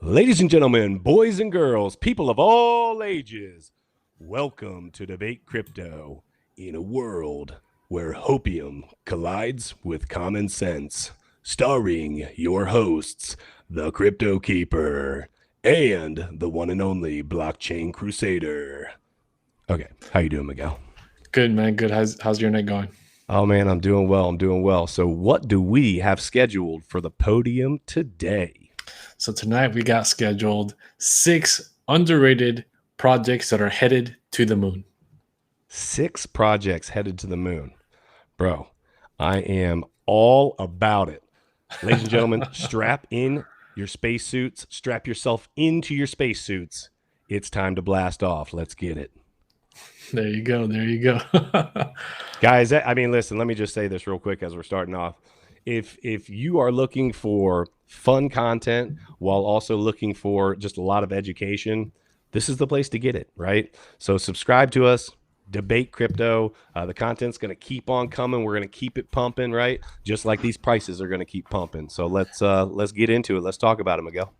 Ladies and gentlemen, boys and girls, people of all ages, welcome to Debate Crypto in a world where hopium collides with common sense, starring your hosts, the Crypto Keeper and the one and only Blockchain Crusader. Okay, how you doing, Miguel? Good, man. Good. How's your night going? Oh, man, I'm doing well. So what do we have scheduled for the podium today? So tonight we got scheduled 6 underrated projects that are headed to the moon. 6 projects headed to the moon. Bro, I am all about it. Ladies and gentlemen, strap in your spacesuits. Strap yourself into your spacesuits. It's time to blast off. Let's get it. There you go. Guys, I mean, listen, let me just say this real quick as we're starting off. If you are looking for fun content while also looking for just a lot of education, this is the place to get it, right? So subscribe to us, Debate Crypto. The content's going to keep on coming. We're going to keep it pumping, right? Just like these prices are going to keep pumping. So let's get into it. Let's talk about it, Miguel.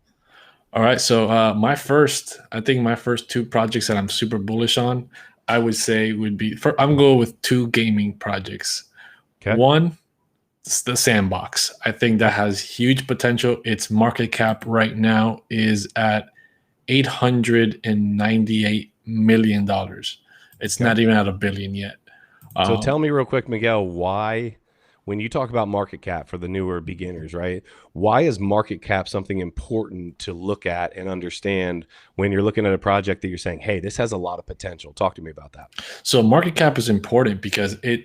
All right. So my first 2 projects that I'm super bullish on, I would say would be, I'm going with 2 gaming projects. Okay. One, it's the Sandbox. I think that has huge potential. Its market cap right now is at $898 million. It's not even at $1 billion yet. So tell me real quick, Miguel, why, when you talk about market cap for the newer beginners, right? Why is market cap something important to look at and understand when you're looking at a project that you're saying, hey, this has a lot of potential? Talk to me about that. So market cap is important because it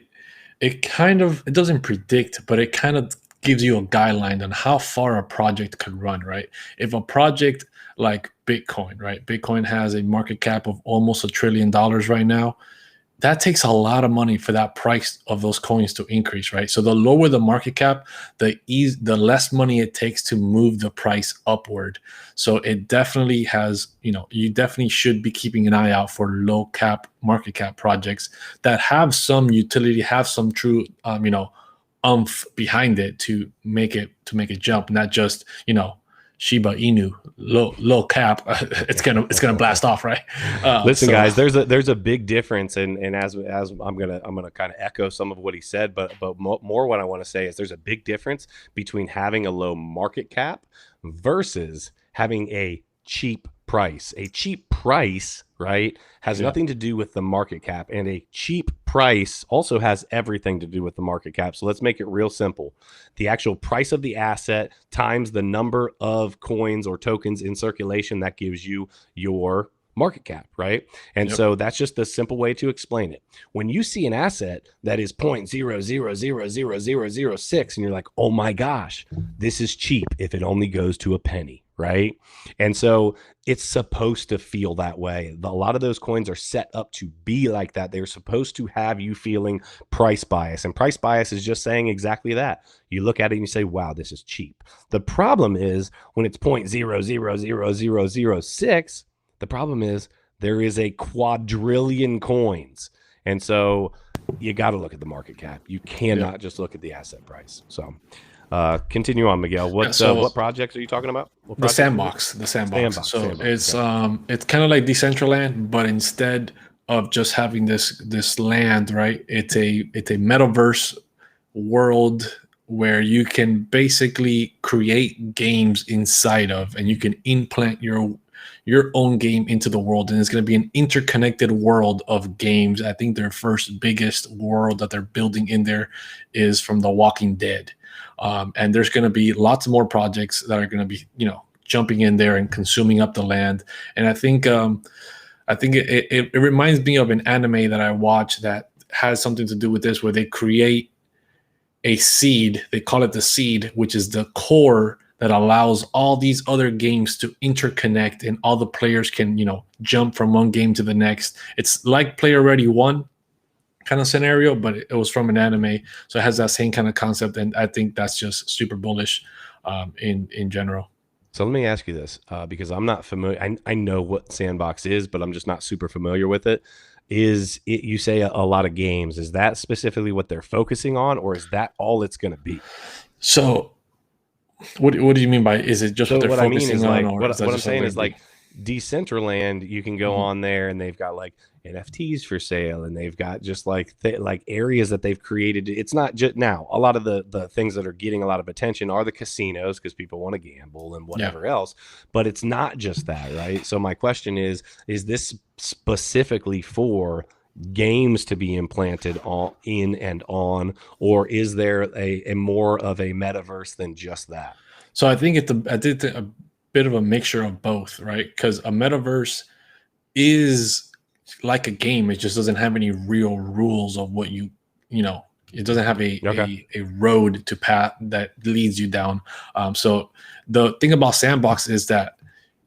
doesn't predict, but it kind of gives you a guideline on how far a project could run, right? If a project like Bitcoin, right? Bitcoin has a market cap of almost $1 trillion right now. That takes a lot of money for that price of those coins to increase, right? So the lower the market cap, the less money it takes to move the price upward. So it definitely has, you definitely should be keeping an eye out for low market cap projects that have some utility, have some true, behind it to make it jump, not just, Shiba Inu, low cap, it's gonna blast off, right? Listen, guys, there's a big difference, and as I'm gonna kind of echo some of what he said, but more what I want to say is there's a big difference between having a low market cap versus having a cheap price. A cheap price, right, has nothing to do with the market cap, and a cheap price also has everything to do with the market cap. So let's make it real simple. The actual price of the asset times the number of coins or tokens in circulation, that gives you your market cap, right? And so that's just the simple way to explain it. When you see an asset that is 0.000006 and you're like, oh my gosh, this is cheap if it only goes to a penny, right? And so it's supposed to feel that way. A lot of those coins are set up to be like that. They're supposed to have you feeling price bias, and price bias is just saying exactly that. You look at it and you say, wow, this is cheap. The problem is when it's 0.000006, the problem is there is a quadrillion coins. And so you got to look at the market cap. You cannot just look at the asset price. So continue on, Miguel. What projects are you talking about? The Sandbox. So it's kind of like Decentraland, but instead of just having this land, right? It's a metaverse world where you can basically create games inside of, and you can implant your own game into the world, and it's going to be an interconnected world of games. I think their first biggest world that they're building in there is from The Walking Dead. And there's going to be lots more projects that are going to be, jumping in there and consuming up the land. And I think it reminds me of an anime that I watched that has something to do with this, where they create a seed. They call it the seed, which is the core that allows all these other games to interconnect, and all the players can, jump from one game to the next. It's like Player Ready One kind of scenario, but it was from an anime, so it has that same kind of concept, and I think that's just super bullish in general. So let me ask you this, because I'm not familiar. I know what Sandbox is, but I'm just not super familiar with it. Is it, you say a lot of games? Is that specifically what they're focusing on, or is that all it's going to be? So, what do you mean by, is it just what they're focusing on? Like, what I'm saying is like Decentraland, you can go on there and they've got like NFTs for sale, and they've got just like like areas that they've created. It's not just now. A lot of the things that are getting a lot of attention are the casinos, because people want to gamble and whatever else. But it's not just that, right? So my question is this specifically for games to be implanted in and on, or is there a more of a metaverse than just that? So I think I did a bit of a mixture of both, right? Because a metaverse is like a game. It just doesn't have any real rules of what it doesn't have a road to path that leads you down. So the thing about Sandbox is that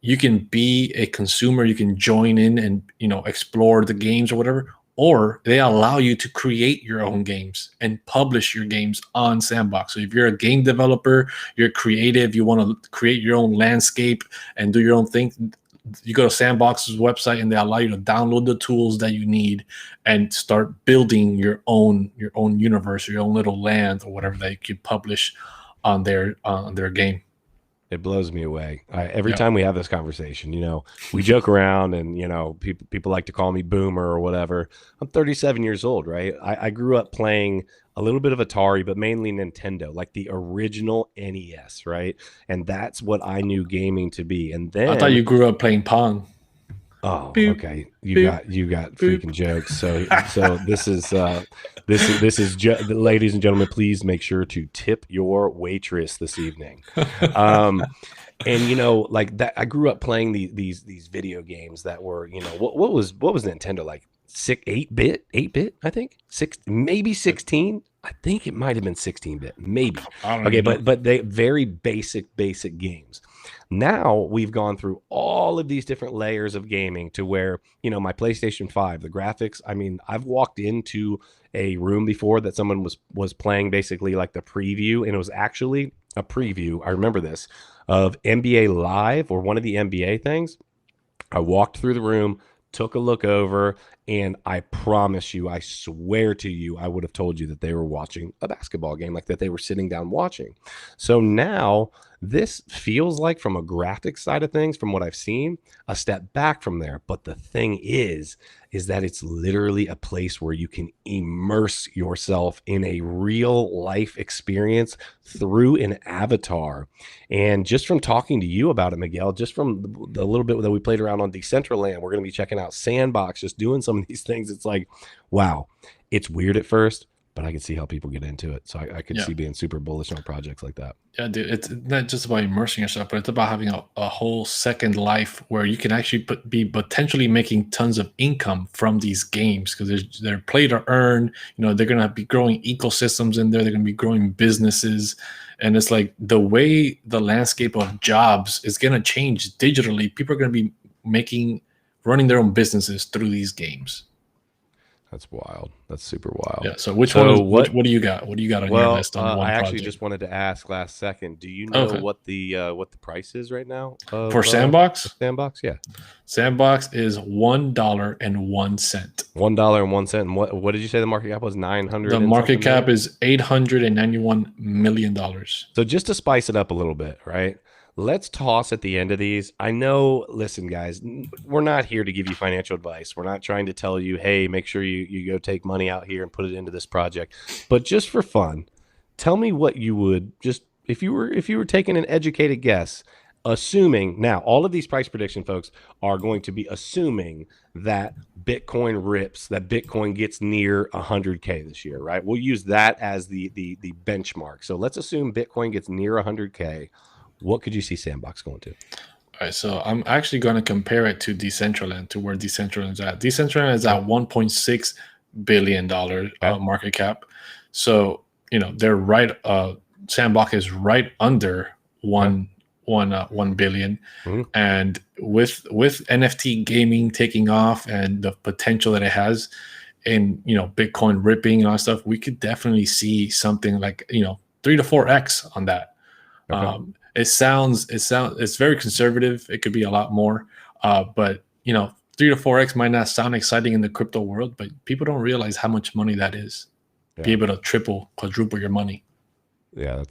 you can be a consumer, you can join in and explore the games or whatever, or they allow you to create your own games and publish your games on Sandbox. So if you're a game developer, you're creative, you want to create your own landscape and do your own thing, you go to Sandbox's website and they allow you to download the tools that you need and start building your own universe, or your own little land or whatever that you can publish on their game. It blows me away. Every time we have this conversation, we joke around, and people like to call me boomer or whatever. I'm 37 years old, right? I grew up playing a little bit of Atari, but mainly Nintendo, like the original NES, right? And that's what I knew gaming to be. And then I thought you grew up playing Pong. Oh, boop, okay. You got boop. Freaking jokes. So this is ladies and gentlemen, please make sure to tip your waitress this evening. And like that, I grew up playing these video games that were, what was Nintendo, like 8-bit, I think, maybe 16. I think it might have been 16-bit, maybe. Okay, but they very basic games. Now we've gone through all of these different layers of gaming to where, my PlayStation 5, the graphics, I mean, I've walked into a room before that someone was playing basically like the preview, and it was actually a preview, I remember this, of NBA Live or one of the NBA things. I walked through the room, took a look over, and I promise you, I swear to you, I would have told you that they were watching a basketball game, like that they were sitting down watching. So now this feels like, from a graphics side of things, from what I've seen, a step back from there. But the thing is that it's literally a place where you can immerse yourself in a real life experience through an avatar. And just from talking to you about it, Miguel, just from the little bit that we played around on Decentraland, we're going to be checking out Sandbox, just doing some of these things. It's like, wow, it's weird at first, but I can see how people get into it. So I could see being super bullish on projects like that. Yeah, dude, it's not just about immersing yourself, but it's about having a whole second life where you can actually be potentially making tons of income from these games, because they're play to earn. They're going to be growing ecosystems in there. They're going to be growing businesses. And it's like the way the landscape of jobs is going to change digitally. People are going to be running their own businesses through these games. That's wild. That's super wild. Yeah. So what do you got? What do you got on your list on one project? I actually just wanted to ask last second. Do you know what the price is right now for Sandbox? Sandbox, yeah. Sandbox is $1.01. $1.01. And what did you say the market cap was? 900. The market cap is $891 million. So just to spice it up a little bit, right? Let's toss at the end of these. I know, listen, guys, we're not here to give you financial advice. We're not trying to tell you, hey, make sure you go take money out here and put it into this project. But just for fun, tell me what you would, just if you were taking an educated guess, assuming, now all of these price prediction folks are going to be assuming that Bitcoin rips, that Bitcoin gets near 100K this year, right? We'll use that as the benchmark. So let's assume Bitcoin gets near 100K. What could you see Sandbox going to? All right, so I'm actually going to compare it to Decentraland, to where Decentraland is at. Decentraland is at $1.6 billion market cap. So, they're right. Sandbox is right under 1 billion. And with NFT gaming taking off and the potential that it has, and Bitcoin ripping and all that stuff, we could definitely see something like 3 to 4x on that. Okay. It's very conservative. It could be a lot more, but 3 to 4x might not sound exciting in the crypto world, but people don't realize how much money that is. Yeah. Be able to triple, quadruple your money. Yeah,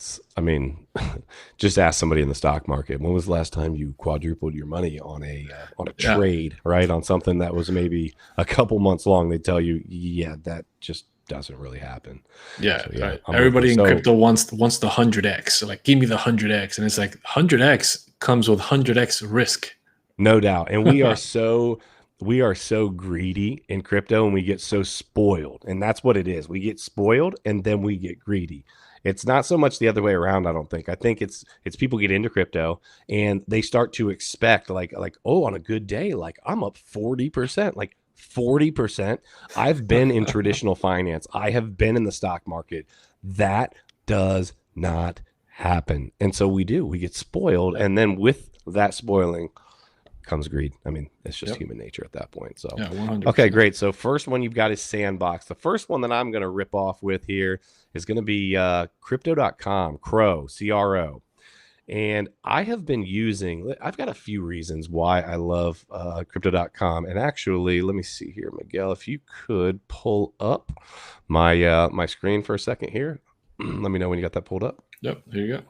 just ask somebody in the stock market. When was the last time you quadrupled your money on a trade, right? On something that was maybe a couple months long? They tell you, yeah, that just doesn't really happen. Yeah, so, right. Everybody in crypto wants the 100x. So like, give me the 100x, and it's like 100x comes with 100x risk. No doubt, and we are so greedy in crypto, and we get so spoiled, and that's what it is. We get spoiled, and then we get greedy. It's not so much the other way around, I don't think. I think it's people get into crypto and they start to expect like, oh, on a good day, like I'm up 40%, like 40%. I've been in traditional finance. I have been in the stock market. That does not happen. And so we get spoiled. And then with that spoiling comes greed. I mean, it's just human nature at that point. So, yeah, 100%. Okay, great. So first one you've got is Sandbox. The first one that I'm going to rip off with here is going to be Crypto.com, CRO. And I have been I've got a few reasons why I love Crypto.com. And actually, let me see here, Miguel, if you could pull up my screen for a second here. Let me know when you got that pulled up. Yep, here you go.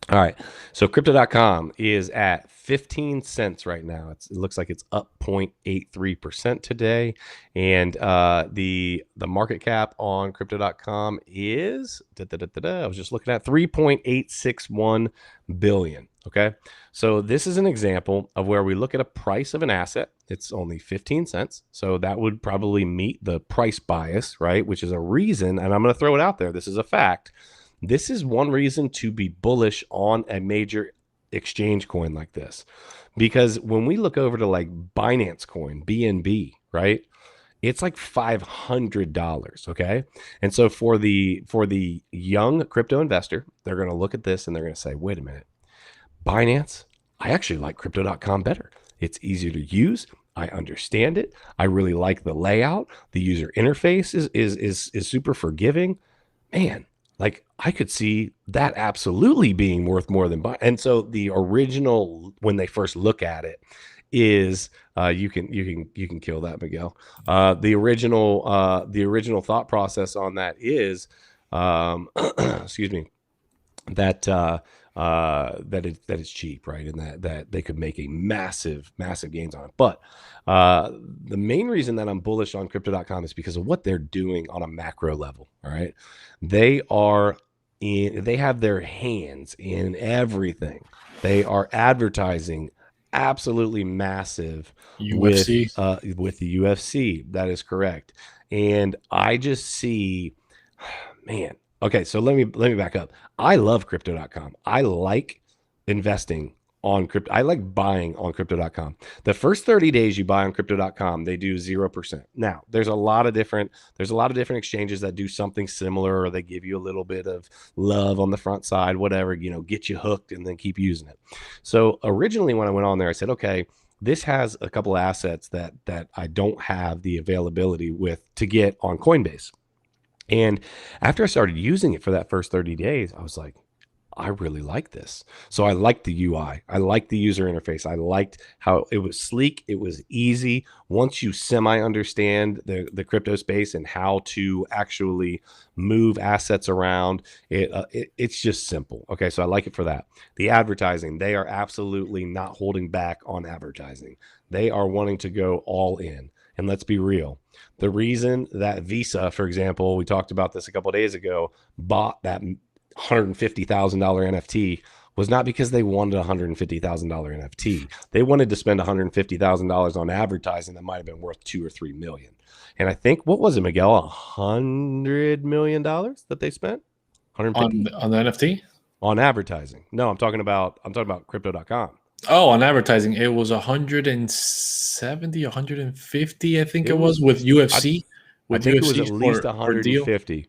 All right. So Crypto.com is at 15 cents right now. It looks like it's up 0.83% today. And the market cap on Crypto.com is, I was just looking at 3.861 billion. Okay. So this is an example of where we look at a price of an asset. It's only 15 cents. So that would probably meet the price bias, right? Which is a reason, and I'm going to throw it out there. This is a fact. This is one reason to be bullish on a major exchange coin like this, because when we look over to like Binance Coin, BNB, right? It's like $500. Okay. And so for the young crypto investor, they're going to look at this and they're going to say, wait a minute, Binance, I actually like Crypto.com better. It's easier to use. I understand it. I really like the layout. The user interface is super forgiving. Man, like I could see that absolutely being worth more than buy. And so the original, when they first look at it, is you can kill that, Miguel. The original thought process on that is, excuse me, that it's cheap, right? And that they could make a massive gains on it. But the main reason that I'm bullish on Crypto.com is because of what they're doing on a macro level. All right. They have their hands in everything. They are advertising absolutely massive UFC with the UFC. That is correct. And I just see, man. Okay, so let me back up. I love Crypto.com. I like investing on crypto. I like buying on Crypto.com. The first 30 days you buy on Crypto.com, they do 0%. Now, there's a lot of different exchanges that do something similar, or they give you a little bit of love on the front side, whatever, get you hooked and then keep using it. So originally when I went on there, I said, okay, this has a couple of assets that I don't have the availability with to get on Coinbase. And after I started using it for that first 30 days, I was like, I really like this. So I liked the UI. I liked the user interface. I liked how it was sleek. It was easy. Once you semi-understand the crypto space and how to actually move assets around, it's just simple. Okay, so I like it for that. The advertising, they are absolutely not holding back on advertising. They are wanting to go all in. And let's be real. The reason that Visa, for example, we talked about this a couple of days ago, bought that $150,000 NFT was not because they wanted a $150,000 NFT. They wanted to spend $150,000 on advertising that might have been worth $2 or $3 million. And I think, what was it, Miguel? $100 million that they spent? On the NFT? On advertising. No, I'm talking about Crypto.com. Oh, on advertising, it was 170, 150, I think it was with UFC. I think it was at least 150.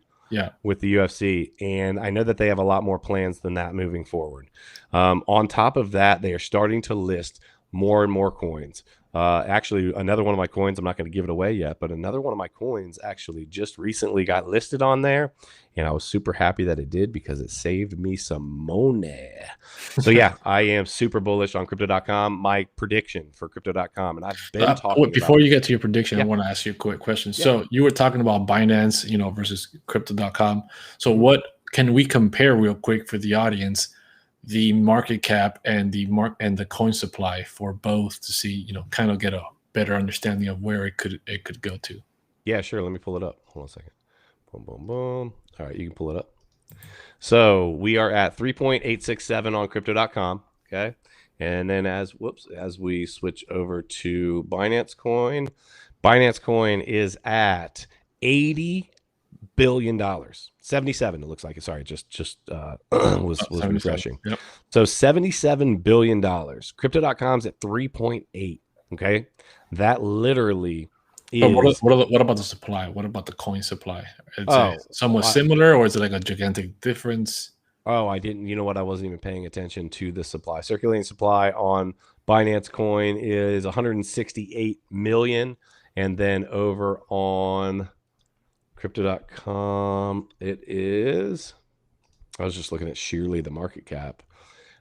with the UFC, and I know that they have a lot more plans than that moving forward. On top of that, they are starting to list more and more coins. Actually, another one of my coins, I'm not going to give it away yet, but another one of my coins actually just recently got listed on there, and I was super happy that it did because it saved me some money. So yeah, I am super bullish on Crypto.com. My prediction for Crypto.com, and I've been talking before you get to your prediction, I want to ask you a quick question. So you were talking about Binance, versus Crypto.com. So what can we compare real quick for the audience? The market cap and the coin supply for both to see, kind of get a better understanding of where it could go to. Yeah, sure. Let me pull it up. Hold on a second. Boom, boom, boom. All right, you can pull it up. So we are at 3.867 on Crypto.com. Okay, and then as we switch over to Binance Coin is at $80 billion. 77 it looks like. Sorry, just was refreshing. Yep. So $77 billion. Crypto.com's at 3.8. Okay, that literally is. What about the supply? What about the coin supply? It's somewhat similar, or is it like a gigantic difference? Oh, I didn't. You know what? I wasn't even paying attention to the supply. Circulating supply on Binance Coin is 168 million, and then over on Crypto.com, it is. I was just looking at sheerly the market cap,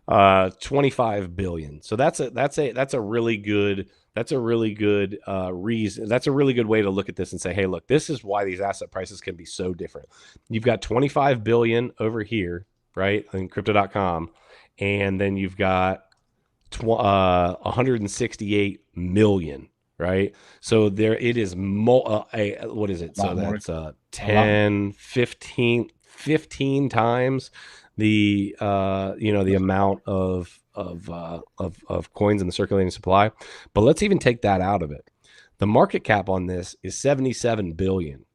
25 billion. So that's a really good reason. That's a really good way to look at this and say, hey, look, this is why these asset prices can be so different. You've got 25 billion over here, right, in Crypto.com, and then you've got 168 million. Right. So there it is. What is it? So that's 10, 15 times the the amount of coins in the circulating supply. But let's even take that out of it. The market cap on this is 77 billion.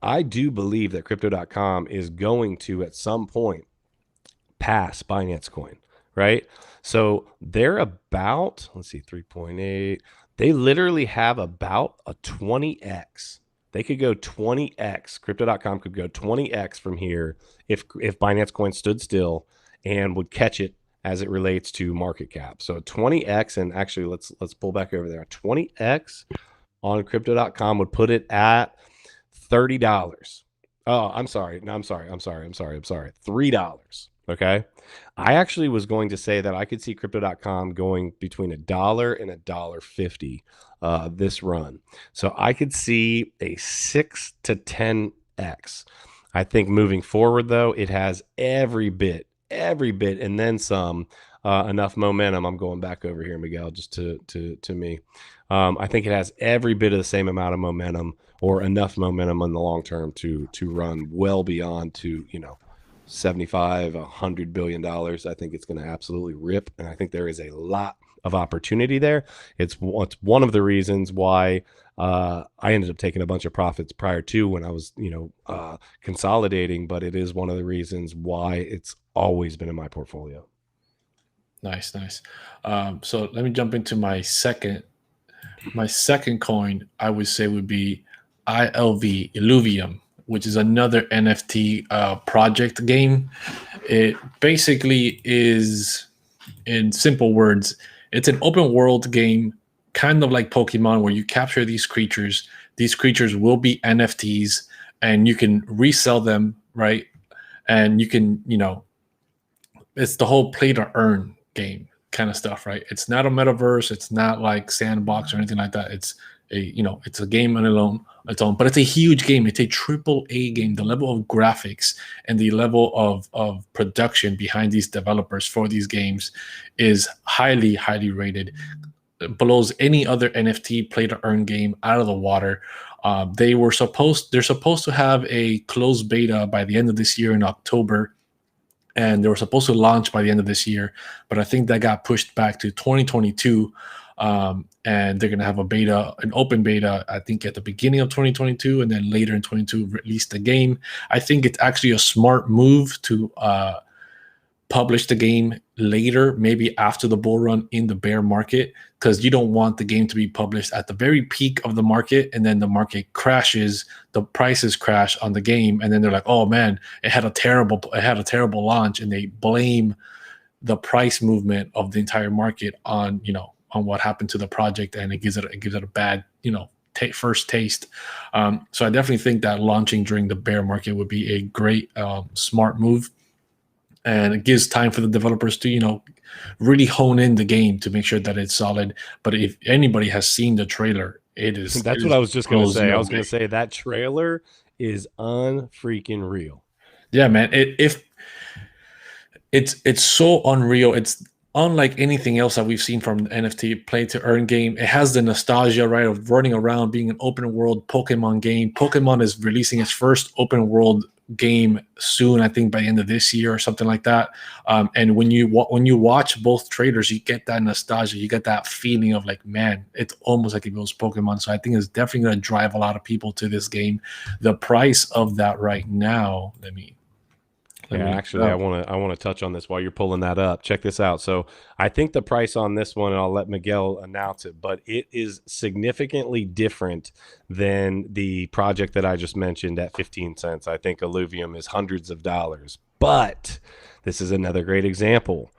I do believe that Crypto.com is going to at some point pass Binance Coin. Right. So they're about, let's see, 3.8. They literally have about a 20x. They could go 20x. Crypto.com could go 20x from here if Binance Coin stood still and would catch it as it relates to market cap. So 20x, and actually let's pull back over there. 20x on Crypto.com would put it at $30. Oh, I'm sorry. No, I'm sorry. $3. Okay. I actually was going to say that I could see Crypto.com going between $1 and $1.50 this run. So I could see a 6 to 10x. I think moving forward, though, it has every bit, and then some enough momentum. I'm going back over here, Miguel, just to me. I think it has every bit of the same amount of momentum, or enough momentum in the long term to run well beyond to, $75, $100 billion. I think it's going to absolutely rip, and I think there is a lot of opportunity there. It's one of the reasons why I ended up taking a bunch of profits prior to when I was consolidating, but it is one of the reasons why it's always been in my portfolio. Nice. So let me jump into my second coin. I would say would be ILV, Illuvium, which is another NFT project game. It basically is, in simple words, it's an open world game, kind of like Pokemon, where you capture these creatures. These creatures will be NFTs, and you can resell them, right? And you can, it's the whole play to earn game kind of stuff, right? It's not a metaverse. It's not like Sandbox or anything like that. It's a game on its own, but it's a huge game. It's a AAA game. The level of graphics and the level of production behind these developers for these games is highly, highly rated. It blows any other NFT play to earn game out of the water. They're supposed to have a closed beta by the end of this year in October, and they were supposed to launch by the end of this year, but I think that got pushed back to 2022. And they're going to have an open beta, I think at the beginning of 2022, and then later in 2022 release the game. I think it's actually a smart move to publish the game later, maybe after the bull run in the bear market, because you don't want the game to be published at the very peak of the market and then the market crashes, the prices crash on the game, and then they're like, oh man, it had a terrible launch, and they blame the price movement of the entire market on on what happened to the project, and it gives it a bad first taste. So I definitely think that launching during the bear market would be a great smart move, and it gives time for the developers to really hone in the game to make sure that it's solid. But if anybody has seen the trailer, that's what I was just going to say. I was going to say that trailer is unfreaking real. Yeah, man. It's so unreal. It's unlike anything else that we've seen from NFT play to earn game. It has the nostalgia, right, of running around, being an open world Pokemon game. Pokemon is releasing its first open world game soon, I think by the end of this year or something like that. And when you watch both trailers, you get that nostalgia, you get that feeling of like, man, it's almost like it was Pokemon. So I think it's definitely going to drive a lot of people to this game. The price of that right now, actually, I want to touch on this while you're pulling that up. Check this out. So I think the price on this one, and I'll let Miguel announce it, but it is significantly different than the project that I just mentioned at 15 cents. I think Illuvium is hundreds of dollars, but this is another great example.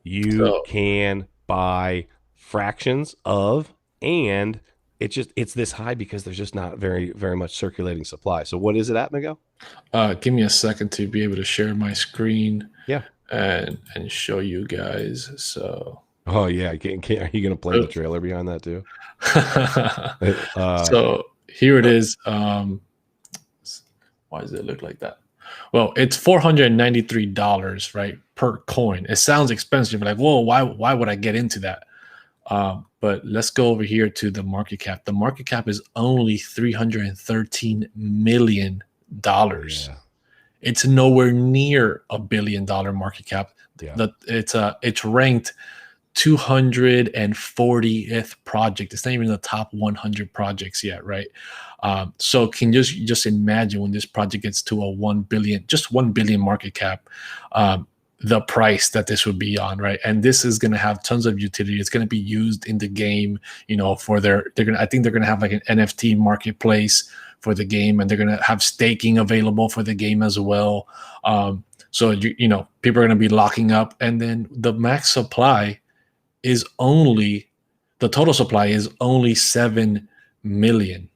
You can buy fractions of, and it's this high because there's just not very much circulating supply. So what is it at, Miguel? Give me a second to be able to share my screen. Yeah. And show you guys. So. Oh yeah, are you gonna play the trailer behind that too? So here it is. Why does it look like that? Well, it's $493, right, per coin. It sounds expensive, like, whoa, why would I get into that? But let's go over here to the market cap. The market cap is only $313 million. Yeah. It's nowhere near $1 billion market cap. Yeah. It's ranked 240th project. It's not even in the top 100 projects yet, right? So can just imagine when this project gets to a 1 billion market cap, the price that this would be on, right? And this is going to have tons of utility. It's going to be used in the game, for I think they're going to have like an NFT marketplace for the game, and they're going to have staking available for the game as well. So people are going to be locking up, and then the max supply is the total supply is only 7 million.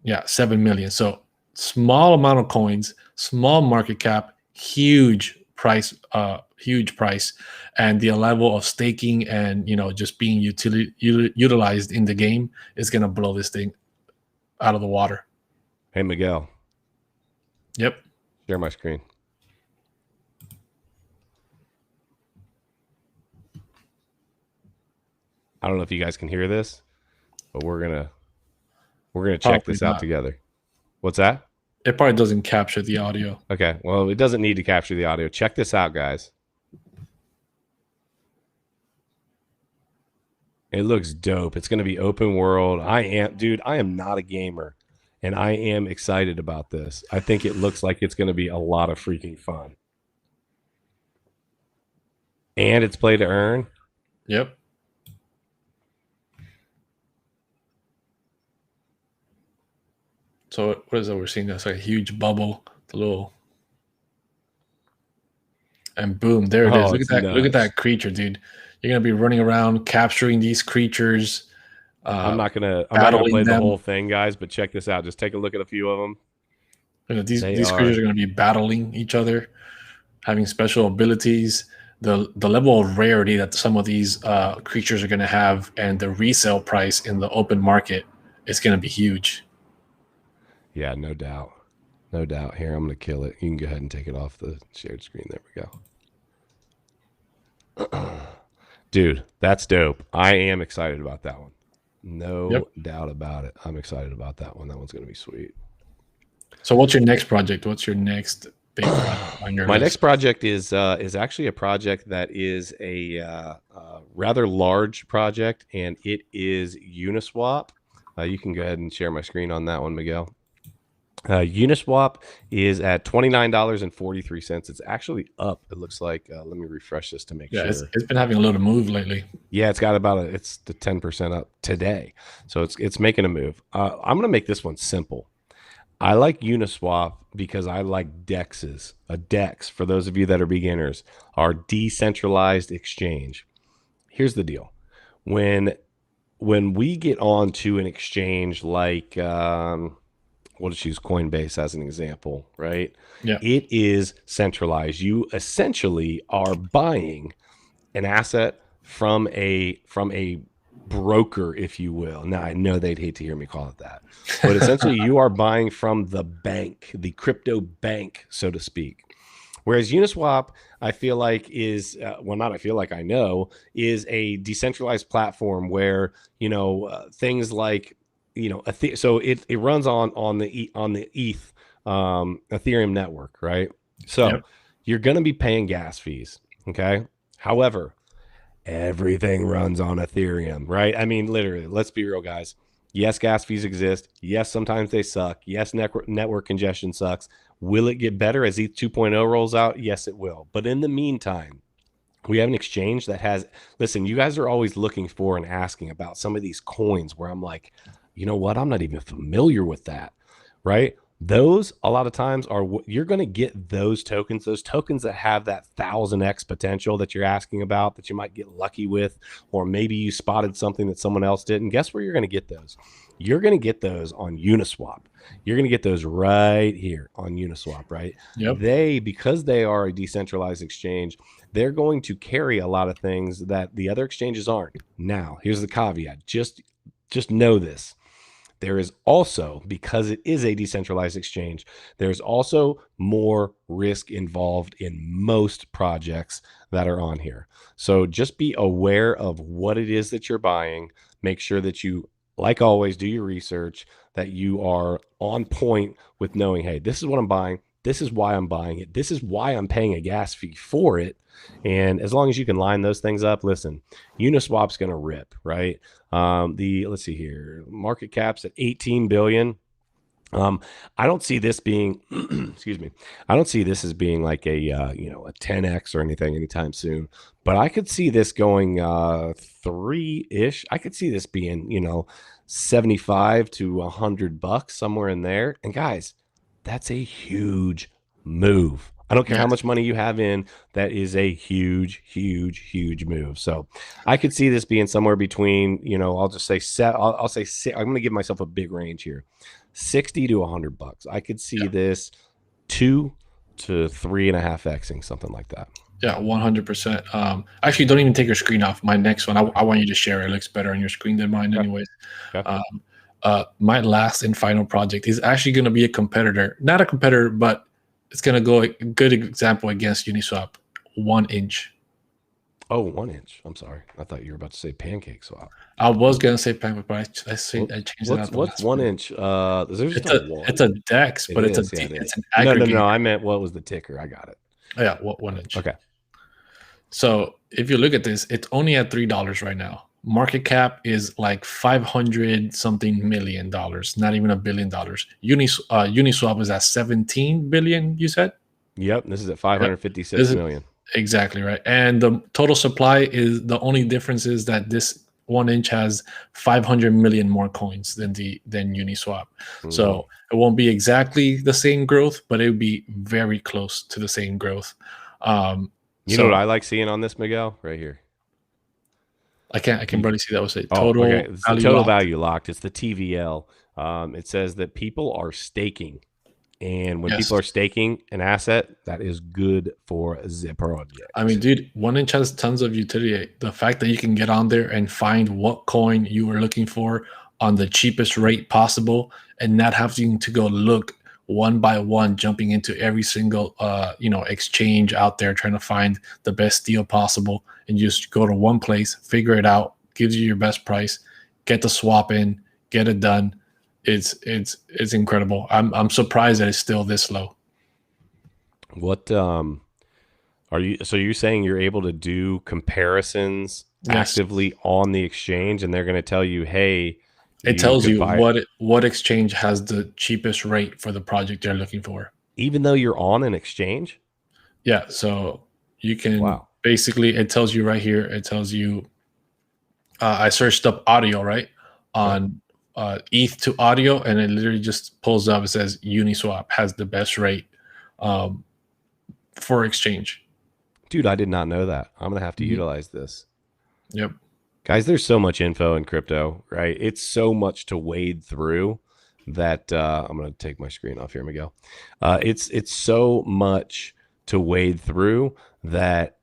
Yeah, 7 million. So small amount of coins, small market cap, huge price, and the level of staking and just being utilized in the game is going to blow this thing out of the water. Hey, Miguel. Yep. Share my screen. I don't know if you guys can hear this, but we're gonna check this out together. What's that? It probably doesn't capture the audio. Okay. Well, it doesn't need to capture the audio. Check this out, guys. It looks dope. It's going to be open world. I am not a gamer, and I am excited about this. I think it looks like it's going to be a lot of freaking fun. And it's play to earn. Yep. So what is that we're seeing? That's like a huge bubble, and boom, there it is. Look at that! Nuts. Look at that creature, dude. You're gonna be running around capturing these creatures. I'm not gonna play the whole thing, guys, but check this out. Just take a look at a few of them. These creatures are gonna be battling each other, having special abilities. The level of rarity that some of these creatures are gonna have, and the resale price in the open market is gonna be huge. Yeah, no doubt. No doubt. Here, I'm going to kill it. You can go ahead and take it off the shared screen. There we go. Dude, that's dope. I am excited about that one. No doubt about it. I'm excited about that one. That one's going to be sweet. So what's your next project? What's your next big project on your list? Next project is actually a project that is a rather large project, and it is Uniswap. You can go ahead and share my screen on that one, Miguel. Uniswap is at $29.43. It's actually up. It looks like. Let me refresh this to make Yeah, sure. it's been having a little move lately. Yeah, it's got about it's the 10% up today, so it's making a move. I'm gonna make this one simple. I like Uniswap because I like DEXs. A DEX, for those of you that are beginners, are decentralized exchange. Here's the deal: when we get on to an exchange like we'll just use Coinbase as an example, right? Yeah. It is centralized. You essentially are buying an asset from a broker, if you will. Now I know they'd hate to hear me call it that, but essentially you are buying from the bank, the crypto bank, so to speak. Whereas Uniswap, I feel like is well, not I feel like I know is a decentralized platform where things like so it runs on the ETH Ethereum network, right? So Yep. you're going to be paying gas fees, okay? However, everything runs on Ethereum, right? I mean, literally, let's be real, guys. Yes, gas fees exist. Yes, sometimes they suck. Yes, network congestion sucks. Will it get better as ETH 2.0 rolls out? Yes, it will. But in the meantime, we have an exchange that has, listen, you guys are always looking for and asking about some of these coins where I'm like, you know what? I'm not even familiar with that, right? Those a lot of times are what you're going to get, those tokens that have that 1000x potential that you're asking about, that you might get lucky with, or maybe you spotted something that someone else didn't. Guess where you're going to get those? You're going to get those on Uniswap. You're going to get those right here on Uniswap, right? Yep. Because they are a decentralized exchange, they're going to carry a lot of things that the other exchanges aren't. Now, here's the caveat. Just know this. There is also, because it is a decentralized exchange, there's also more risk involved in most projects that are on here. So just be aware of what it is that you're buying. Make sure that you, like always, do your research, that you are on point with knowing, hey, this is what I'm buying. This is why I'm buying it. This is why I'm paying a gas fee for it. And as long as you can line those things up, listen, Uniswap's going to rip, right? Let's see here, market cap's at 18 billion. I don't see this being, excuse me, I don't see this as being like a 10x or anything anytime soon. But I could see this going 3-ish. I could see this being 75 to $100 somewhere in there. And guys, that's a huge move. I don't care how much money you have in. That is a huge, huge, huge move. So I could see this being somewhere between, I'll just say I'll say I'm going to give myself a big range here, 60 to $100. I could see this 2 to 3.5xing, something like that. Yeah, 100%. Actually, don't even take your screen off. My next one, I want you to share. It looks better on your screen than mine, anyways. Okay. My last and final project is actually going to be a competitor. Not a competitor, but it's going to go a good example against Uniswap. 1 inch. Oh, 1 inch. I'm sorry. I thought you were about to say Pancake Swap. I was going to say Pancake, but I changed it out. What's 1 inch? It's a DEX, but it's an aggregator. No. I meant what was the ticker? I got it. Oh, yeah, 1 inch. Okay. So if you look at this, it's only at $3 right now. Market cap is like $500 something million, not even $1 billion. Uniswap is at 17 billion, you said? Yep, this is at 556 million. Exactly right. And the total supply is, the only difference is that this 1 inch has 500 million more coins than Uniswap. Mm-hmm. So it won't be exactly the same growth, but it would be very close to the same growth. You know what I like seeing on this, Miguel? Right here. I can barely see that. Was it total value locked? It's the TVL. It says that people are staking, and when people are staking an asset, that is good for the project. I mean, dude, 1 inch has tons of utility. The fact that you can get on there and find what coin you were looking for on the cheapest rate possible, and not having to go look one by one, jumping into every single exchange out there trying to find the best deal possible, and just go to one place, figure it out, gives you your best price, get the swap in, get it done. It's incredible. I'm surprised that it's still this low. What are you? So you're saying you're able to do comparisons actively on the exchange, and they're going to tell you, hey, It tells you what exchange has the cheapest rate for the project they're looking for. Even though you're on an exchange? Yeah, so you can basically, it tells you right here, it tells you, I searched up audio, right? On ETH to audio, and it literally just pulls up, it says Uniswap has the best rate for exchange. Dude, I did not know that. I'm going to have to utilize this. Yep. Guys, there's so much info in crypto, right? It's so much to wade through that I'm going to take my screen off here, Miguel. It's so much to wade through that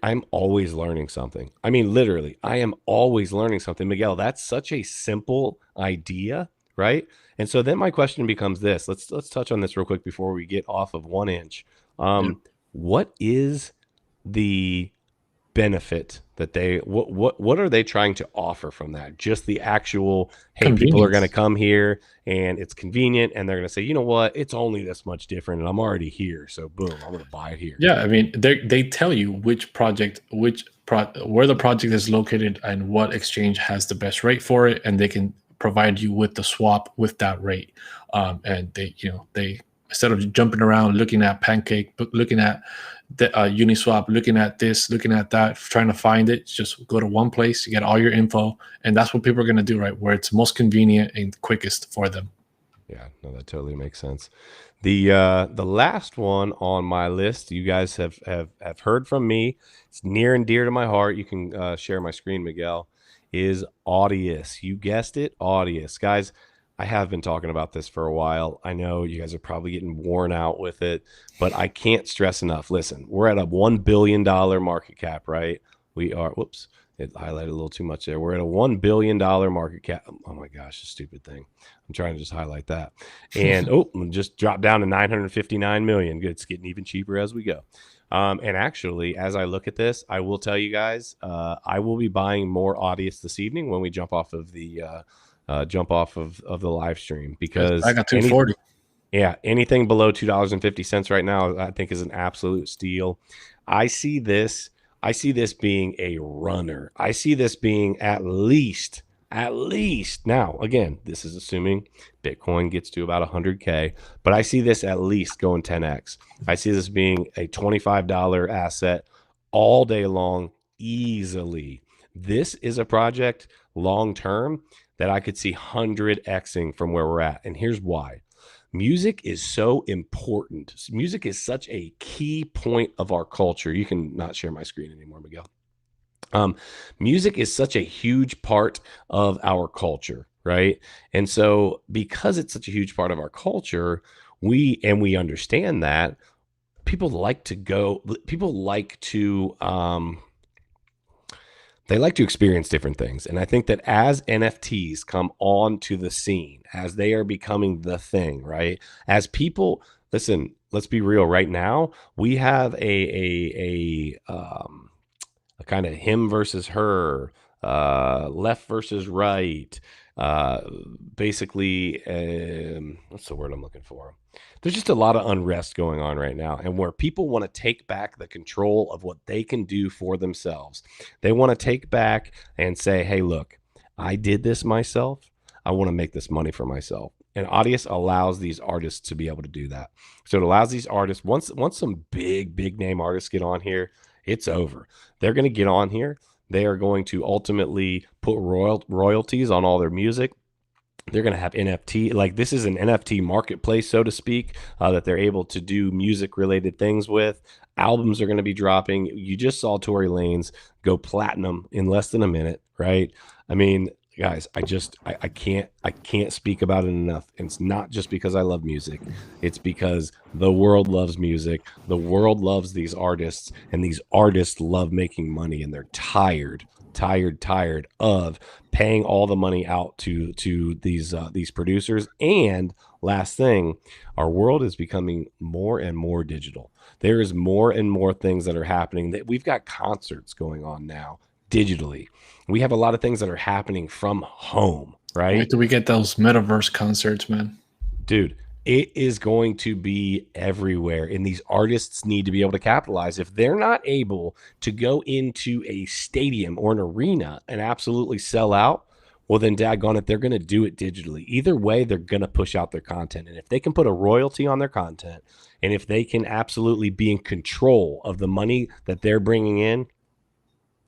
I'm always learning something. I mean, literally, I am always learning something. Miguel, that's such a simple idea, right? And so then my question becomes this. Let's touch on this real quick before we get off of 1 inch. What is the benefit that what are they trying to offer from that? Just the actual, hey, people are going to come here and it's convenient, and they're going to say, you know what, it's only this much different and I'm already here, so boom, I'm going to buy it here. Yeah, I mean, they tell you which project, where the project is located and what exchange has the best rate for it, and they can provide you with the swap with that rate. And they instead of jumping around looking at Pancake, looking at the Uniswap, looking at this, looking at that, trying to find it, just go to one place, you get all your info, and that's what people are going to do, right? Where it's most convenient and quickest for them. Yeah, no, that totally makes sense. The last one on my list, you guys have heard from me. It's near and dear to my heart. You can share my screen, Miguel. Is Audius. You guessed it, Audius. Guys, I have been talking about this for a while. I know you guys are probably getting worn out with it, but I can't stress enough. Listen, we're at a $1 billion market cap, right? We are, whoops, it highlighted a little too much there. We're at a $1 billion market cap. Oh my gosh, a stupid thing. I'm trying to just highlight that. And just dropped down to 959 million. Good. It's getting even cheaper as we go. And actually, as I look at this, I will tell you guys, I will be buying more Audius this evening when we jump off of the the live stream, because I got 240. Anything below $2.50 right now, I think, is an absolute steal. I see this being a runner. I see this being at least now, again, this is assuming Bitcoin gets to about 100K, but I see this at least going 10x. I see this being a $25 asset all day long, easily. This is a project long term that I could see 100xing from where we're at. And here's why. Music is so important. Music is such a key point of our culture. You can not share my screen anymore, Miguel. Music is such a huge part of our culture, right? And so because it's such a huge part of our culture, we understand that people like to they like to experience different things. And I think that as NFTs come onto the scene, as they are becoming the thing, right? As people, listen, let's be real right now, we have a kind of him versus her, left versus right, basically, what's the word I'm looking for? There's just a lot of unrest going on right now, and where people want to take back the control of what they can do for themselves. They want to take back and say, hey, look, I did this myself. I want to make this money for myself. And Audius allows these artists to be able to do that. So it allows these artists, once some big name artists get on here, it's over. They're going to get on here. They are going to ultimately put royalties on all their music. They're going to have NFT, like this is an NFT marketplace, so to speak, that they're able to do music related things with. Albums are going to be dropping. You just saw Tory Lanez go platinum in less than a minute, right? I mean, guys, I can't speak about it enough. And it's not just because I love music. It's because the world loves music. The world loves these artists, and these artists love making money, and they're tired of paying all the money out to these producers. And last thing, our world is becoming more and more digital. There is more and more things that are happening. That we've got concerts going on now digitally. We have a lot of things that are happening from home, right? Wait till we get those metaverse concerts, man. Dude, it is going to be everywhere, and these artists need to be able to capitalize. If they're not able to go into a stadium or an arena and absolutely sell out, well then daggone it, they're going to do it digitally. Either way, they're going to push out their content. And if they can put a royalty on their content, and if they can absolutely be in control of the money that they're bringing in,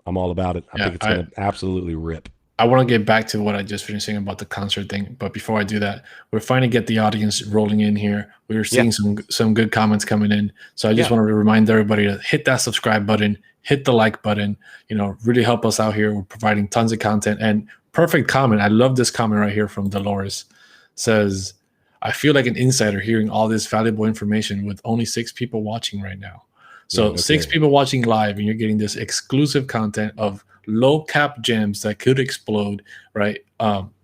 I'm all about it. I think it's going to absolutely rip. I want to get back to what I just finished saying about the concert thing, but before I do that, we're finally get the audience rolling in here. We were seeing some good comments coming in, so I just want to remind everybody to hit that subscribe button, hit the like button. Really help us out here. We're providing tons of content. And perfect comment. I love this comment right here from Dolores. Says, "I feel like an insider hearing all this valuable information with only 6 people watching right now." So 6 people watching live, and you're getting this exclusive content of low cap gems that could explode, right?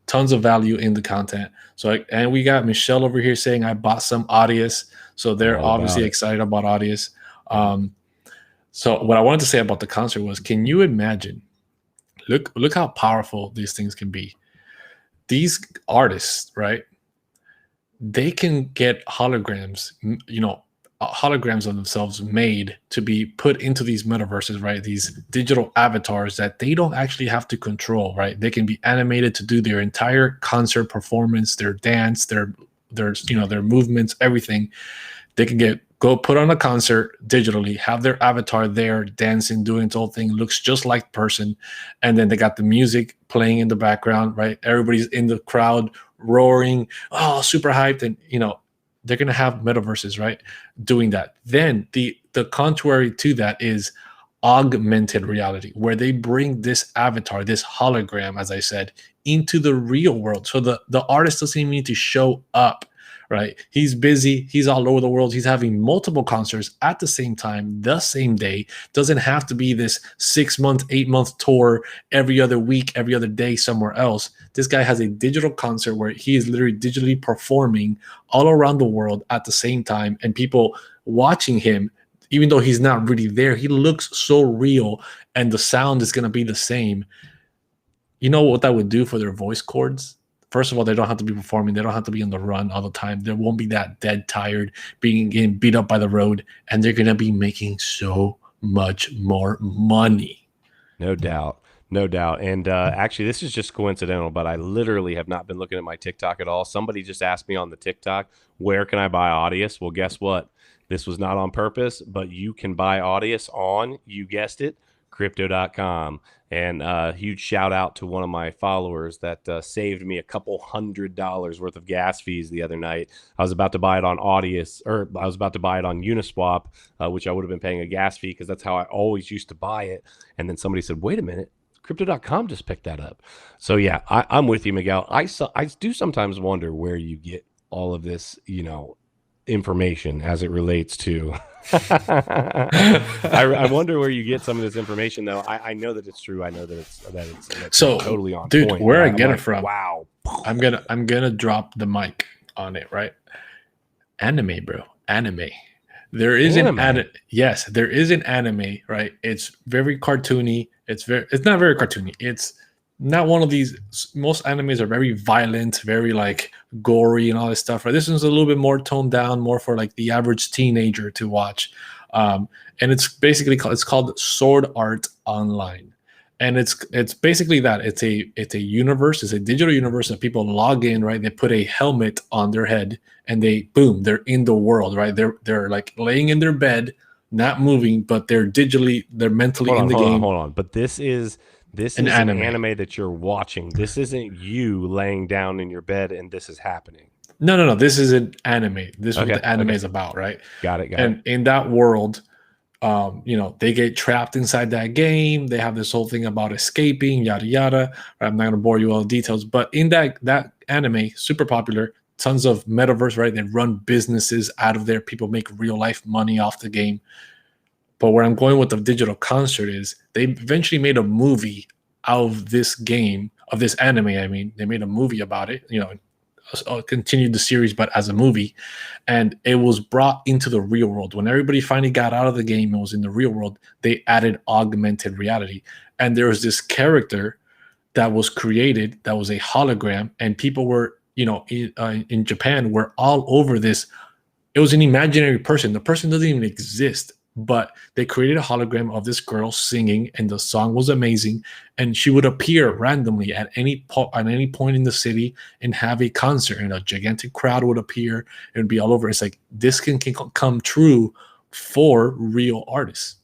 Tons of value in the content. So, and we got Michelle over here saying, I bought some Audius. So they're obviously excited about Audius. So what I wanted to say about the concert was, can you imagine, look how powerful these things can be. These artists, right? They can get holograms, holograms of themselves made to be put into these metaverses, right? These digital avatars that they don't actually have to control, right? They can be animated to do their entire concert performance, their dance, their movements, everything. They can go put on a concert digitally, have their avatar there dancing, doing its whole thing, looks just like the person, and then they got the music playing in the background, right? Everybody's in the crowd roaring, oh, super hyped, and they're going to have metaverses, right? Doing that. Then the contrary to that is augmented reality, where they bring this avatar, this hologram, as I said, into the real world. So the artist doesn't even need to show up, right? He's busy. He's all over the world. He's having multiple concerts at the same time, the same day. Doesn't have to be this 6-month, 8-month tour every other week, every other day somewhere else. This guy has a digital concert where he is literally digitally performing all around the world at the same time, and people watching him, even though he's not really there, he looks so real, and the sound is going to be the same. You know what that would do for their voice cords? First of all, they don't have to be performing. They don't have to be on the run all the time. They won't be that dead tired, getting beat up by the road, and they're going to be making so much more money. No doubt. No doubt. And actually, this is just coincidental, but I literally have not been looking at my TikTok at all. Somebody just asked me on the TikTok, where can I buy Audius? Well, guess what? This was not on purpose, but you can buy Audius on, you guessed it, Crypto.com. And huge shout out to one of my followers that saved me a couple $100 worth of gas fees the other night. I was about to buy it on Audius, or I was about to buy it on Uniswap, which I would have been paying a gas fee because that's how I always used to buy it. And then somebody said, wait a minute, Crypto.com just picked that up. So yeah, I'm with you, Miguel. I do sometimes wonder where you get all of this, information as it relates to I wonder where you get some of this information, though. I know that it's true. I know that it's so totally on dude, point. Where I get it from? Wow. I'm gonna drop the mic on it, right? Anime, bro. Anime. There is an anime. Yes, there is an anime, right? It's very cartoony. It's not very cartoony. It's not one of these. Most animes are very violent, very like gory and all this stuff. Right? This one's a little bit more toned down, more for like the average teenager to watch. And it's basically called Sword Art Online, and it's basically that it's a universe. It's a digital universe that people log in. Right? They put a helmet on their head, and they're in the world. Right? They're like laying in their bed, not moving, but they're mentally in the game. Hold on, but this is an anime that you're watching. This isn't you laying down in your bed and this is happening. No. This is an anime. This is what the anime is about, right? Got it. And in that world, they get trapped inside that game. They have this whole thing about escaping, yada yada. I'm not gonna bore you with all the details, but in that anime, super popular, tons of metaverse, right? They run businesses out of there. People make real life money off the game. But where I'm going with the digital concert is they eventually made a movie out of this game, of this anime. I mean, they made a movie about it, continued the series, but as a movie. And it was brought into the real world. When everybody finally got out of the game and was in the real world, they added augmented reality. And there was this character that was created that was a hologram. And people were, in Japan, were all over this. It was an imaginary person. The person doesn't even exist. but they created a hologram of this girl singing, and the song was amazing. And she would appear randomly at any point in the city and have a concert, and a gigantic crowd would appear and be all over. It's like this can come true for real artists.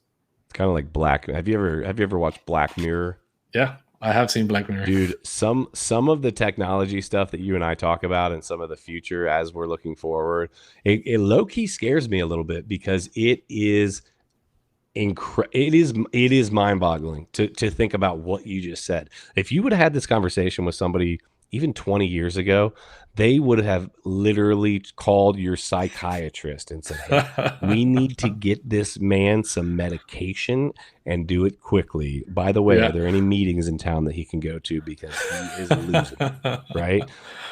It's kind of like Black. Have you ever watched Black Mirror? Yeah, I have seen Black Mirror. Dude, some of the technology stuff that you and I talk about and some of the future as we're looking forward, it low-key scares me a little bit, because it is mind-boggling to think about what you just said. If you would have had this conversation with somebody even 20 years ago, they would have literally called your psychiatrist and said, hey, we need to get this man some medication and do it quickly. By the way, are there any meetings in town that he can go to, because he is losing it, right?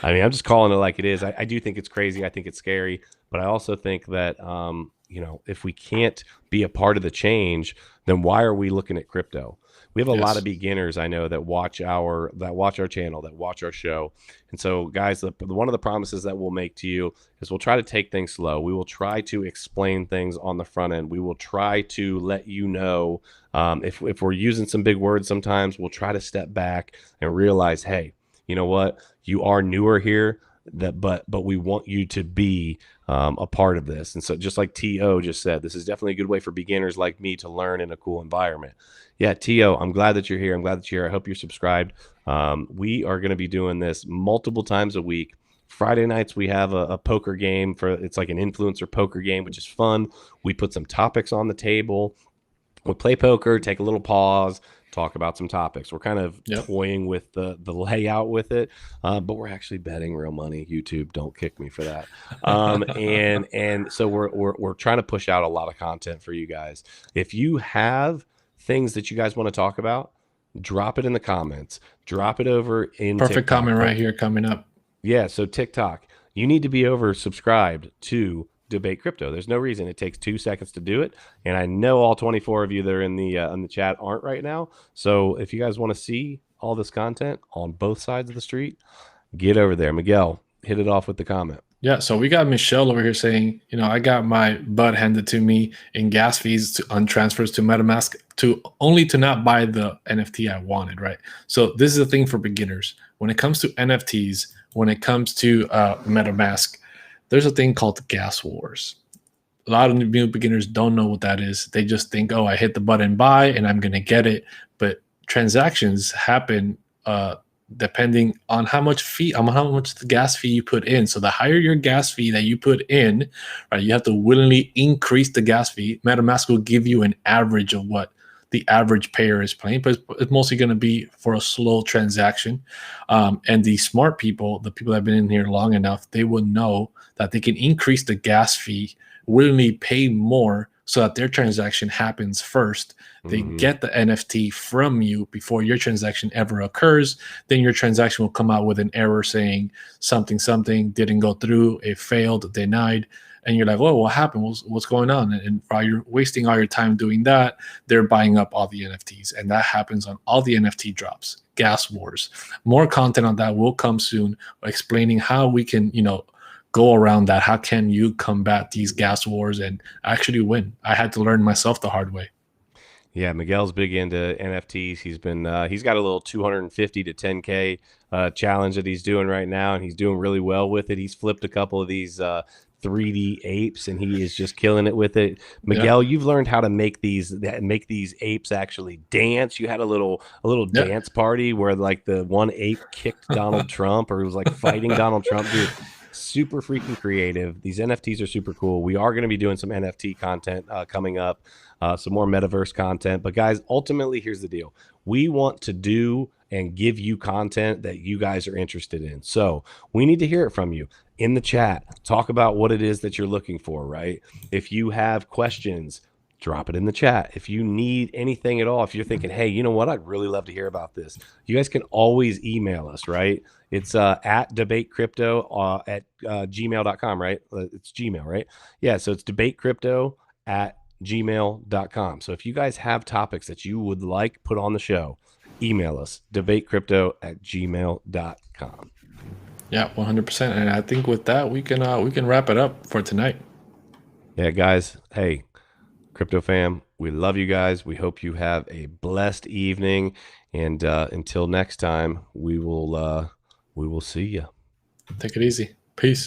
I mean, I'm just calling it like it is. I do think it's crazy. I think it's scary, but I also think that, if we can't be a part of the change, then why are we looking at crypto? We have a lot of beginners I know that watch our channel, that watch our show. And so, guys, one of the promises that we'll make to you is we'll try to take things slow. We will try to explain things on the front end. We will try to let you know, if we're using some big words sometimes, we'll try to step back and realize, hey, you know what? You are newer here, but we want you to be a part of this. And so, just like T.O. just said, this is definitely a good way for beginners like me to learn in a cool environment. Yeah, T.O., I'm glad that you're here. I'm glad that you're here. I hope you're subscribed. We are going to be doing this multiple times a week. Friday nights, we have a poker game. It's like an influencer poker game, which is fun. We put some topics on the table. We play poker, take a little pause, talk about some topics. We're kind of toying with the layout with it, but we're actually betting real money. YouTube, don't kick me for that. And so we're trying to push out a lot of content for you guys. If you have things that you guys want to talk about, drop it in the comments. Drop it over in perfect TikTok. Comment right here coming up. Yeah, so TikTok, you need to be subscribed to Debate Crypto. There's no reason. It takes 2 seconds to do it, and I know all 24 of you that are in the chat aren't right now. So if you guys want to see all this content on both sides of the street, get over there. Miguel, hit it off with the comment. Yeah, so we got Michelle over here saying, I got my butt handed to me in gas fees on transfers to MetaMask to not buy the NFT I wanted, right? So this is the thing for beginners. When it comes to NFTs, when it comes to MetaMask, there's a thing called gas wars. A lot of new beginners don't know what that is. They just think, I hit the button buy and I'm going to get it. But transactions happen depending on how much the gas fee you put in. So the higher your gas fee that you put in, right, you have to willingly increase the gas fee. MetaMask will give you an average of what the average payer is paying, but it's mostly going to be for a slow transaction. And the smart people, the people that have been in here long enough, they will know that they can increase the gas fee, willingly pay more so that their transaction happens first. They get the NFT from you before your transaction ever occurs. Then your transaction will come out with an error saying something didn't go through, it failed, denied. And you're like, oh, what happened? What's going on? And while you're wasting all your time doing that, they're buying up all the NFTs. And that happens on all the NFT drops, gas wars. More content on that will come soon, explaining how we can, go around that. How can you combat these gas wars and actually win? I had to learn myself the hard way. Yeah, Miguel's big into NFTs. He's got a little 250 to 10K challenge that he's doing right now, and he's doing really well with it. He's flipped a couple of these 3D apes, and he is just killing it with it. Miguel, you've learned how to make these apes actually dance. You had a little dance party where like the one ape kicked Donald Trump, or it was like fighting Donald Trump. Dude, super freaking creative. These NFTs are super cool. We are going to be doing some NFT content coming up, some more metaverse content. But guys, ultimately, here's the deal. We want to do and give you content that you guys are interested in. So we need to hear it from you in the chat. Talk about what it is that you're looking for, right? If you have questions, drop it in the chat. If you need anything at all, if you're thinking, hey, you know what, I'd really love to hear about this, you guys can always email us, right? It's at debatecrypto at gmail.com, right? It's Gmail, right? Yeah, so it's debatecrypto at gmail.com. So if you guys have topics that you would like put on the show, email us, debatecrypto at gmail.com. Yeah, 100%. And I think with that, we can wrap it up for tonight. Yeah, guys, hey, Crypto fam, we love you guys. We hope you have a blessed evening. And until next time, we will see you. Take it easy. Peace.